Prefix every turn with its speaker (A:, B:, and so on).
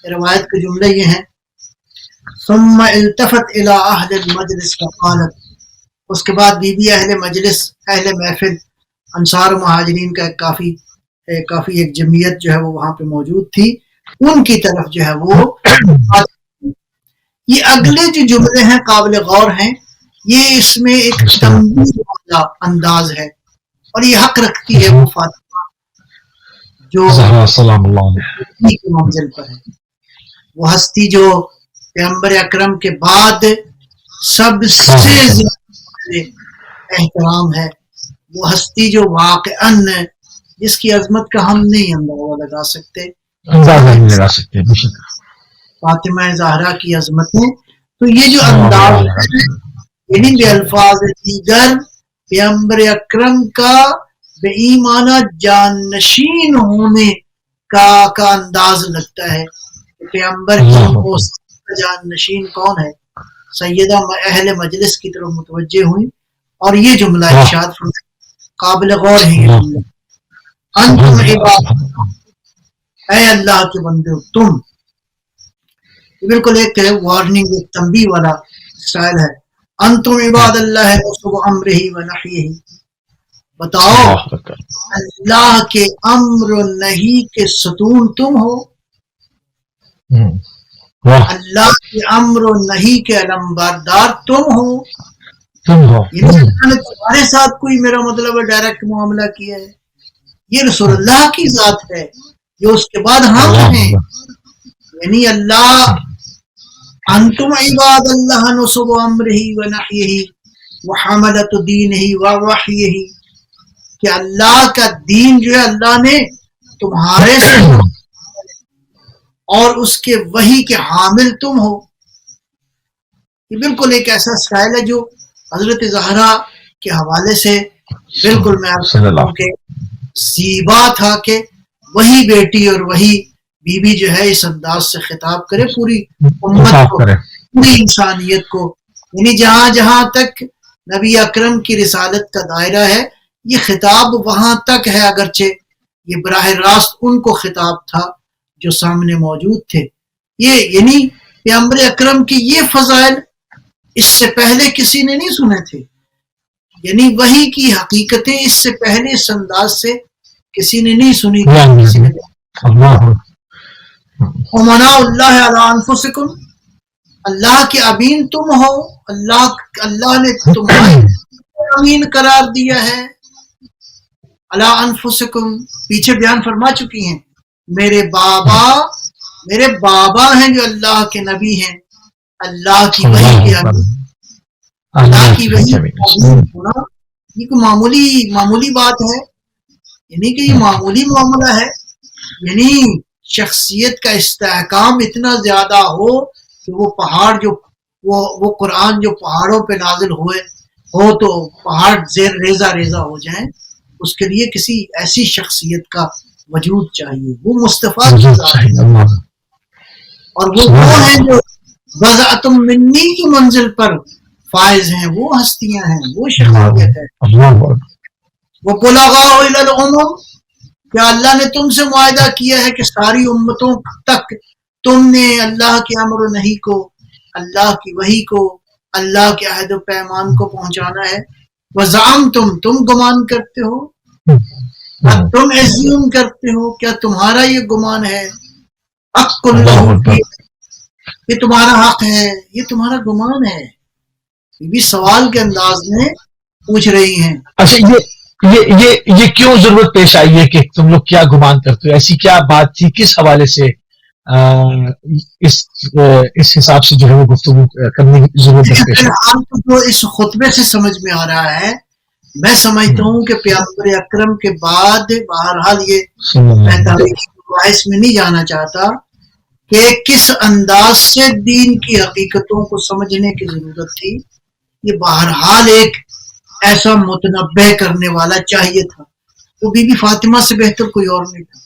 A: روایت کے جملے یہ ہیں ثم التفت الى اہل المجلس فقالت، اس کے بعد بی بی اہل مجلس، اہل محفل، انصار و مہاجرین کا کافی ایک جمعیت جو ہے وہ وہاں پہ موجود تھی، ان کی طرف جو ہے وہ یہ اگلے جو جملے ہیں قابل غور ہیں، یہ اس میں ایک تنبیہ والا انداز ہے، اور یہ حق رکھتی ہے وہ فاطمہ جو
B: سلام اللہ علیہ
A: کی منزل پر ہے، وہ ہستی جو پیغمبر اکرم کے بعد سب سے زیادہ احترام ہے، وہ ہستی جو واقعاً جس کی عظمت کا ہم نہیں اندازہ لگا سکتے، فاطمہ زہرا کی عظمتیں. تو یہ جو انداز ہے یعنی بے الفاظ دیگر پیغمبر اکرم کا بے ایمانہ جانشین ہونے کا انداز لگتا ہے کہ پیغمبر کی جانشین کون ہے. سیدہ اہل مجلس کی طرف متوجہ ہوئی اور یہ جملہ ارشاد فرمایا، قابل غور ہے یہ جملہ، انتم عباد، اے اللہ کے بندے تم. بالکل ایک وارننگ، ایک تنبیہ والا سٹائل ہے. انتم عباد اللہ رسول امرہ و نہیہ، بتاؤ اللہ کے امر و نہی کے ستون تم ہو، اللہ کے امر و نہی کے علمبردار تم ہو. یعنی اللہ نے تمہارے ساتھ کوئی میرا مطلب ہے ڈائریکٹ معاملہ کیا ہے، یہ رسول اللہ کی ذات ہے جو اس کے بعد ہم ہیں. یعنی اللہ انتم عباد اللہ نصب امرہ و نحیہ و حملت دینہ و وحیہ، کہ اللہ کا دین جو ہے اللہ نے تمہارے سے اور اس کے وحی کے حامل تم ہو. یہ بالکل ایک ایسا سٹائل ہے جو حضرت زہرا کے حوالے سے بالکل میں عرض کروں کہ زیبا تھا کہ وہی بیٹی اور وہی بی بی جو ہے اس انداز سے خطاب کرے پوری امت کو، پوری انسانیت کو. یعنی جہاں جہاں تک نبی اکرم کی رسالت کا دائرہ ہے یہ خطاب وہاں تک ہے، اگرچہ یہ براہ راست ان کو خطاب تھا جو سامنے موجود تھے. یہ یعنی پیغمبر اکرم کی یہ فضائل اس سے پہلے کسی نے نہیں سنے تھے، یعنی وحی کی حقیقتیں اس سے پہلے اس انداز سے کسی نے نہیں سنی تھی. امناء اللہ علی انفسکم، اللہ کے امین تم ہو، اللہ نے تمہیں امین قرار دیا ہے. علی انفسکم پیچھے بیان فرما چکی ہیں، میرے بابا ہیں جو اللہ کے نبی ہیں، اللہ کی وحی کے امین. اللہ کی وحی ہونا یہ کوئی معمولی بات ہے، یعنی کہ یہ معمولی معاملہ ہے. یعنی شخصیت کا استحکام اتنا زیادہ ہو کہ وہ پہاڑ جو وہ قرآن جو پہاڑوں پہ نازل ہو تو پہاڑ ریزہ ریزہ ہو جائیں، اس کے لیے کسی ایسی شخصیت کا وجود چاہیے. وہ مصطفیٰ کی ذات ہے اور وہ ہیں جو بضعتم منی کی منزل پر فائز ہیں، وہ ہستیاں ہیں، وہ شخصیت ہے. وہ بلغاء الی الامم، کیا اللہ نے تم سے معاہدہ کیا ہے کہ ساری امتوں تک تم نے اللہ کے امر و نہی کو، اللہ کی وحی کو، اللہ کے عہد و پیمان کو پہنچانا ہے. وزعمتم، تم گمان کرتے ہو، تم ایزیوم کرتے ہو، کیا تمہارا یہ گمان ہے حق اللہ، یہ تمہارا حق ہے، یہ تمہارا گمان ہے. یہ بھی سوال کے انداز میں پوچھ رہی ہیں.
B: اچھا یہ کیوں ضرورت پیش آئی ہے کہ تم لوگ کیا گمان کرتے ہو؟ ایسی کیا بات تھی، کس حوالے سے اس حساب سے جو ہے وہ گفتگو کرنے کی ضرورت پیش آئی؟
A: جو اس خطبے سے سمجھ میں آ رہا ہے، میں سمجھتا ہوں کہ پیغمبر اکرم کے بعد بہرحال یہ میں تاریخی مباحث میں نہیں جانا چاہتا کہ کس انداز سے دین کی حقیقتوں کو سمجھنے کی ضرورت تھی. یہ بہرحال ایک ایسا متنبع کرنے والا چاہیے تھا، وہ بی بی فاطمہ سے بہتر کوئی اور نہیں تھا.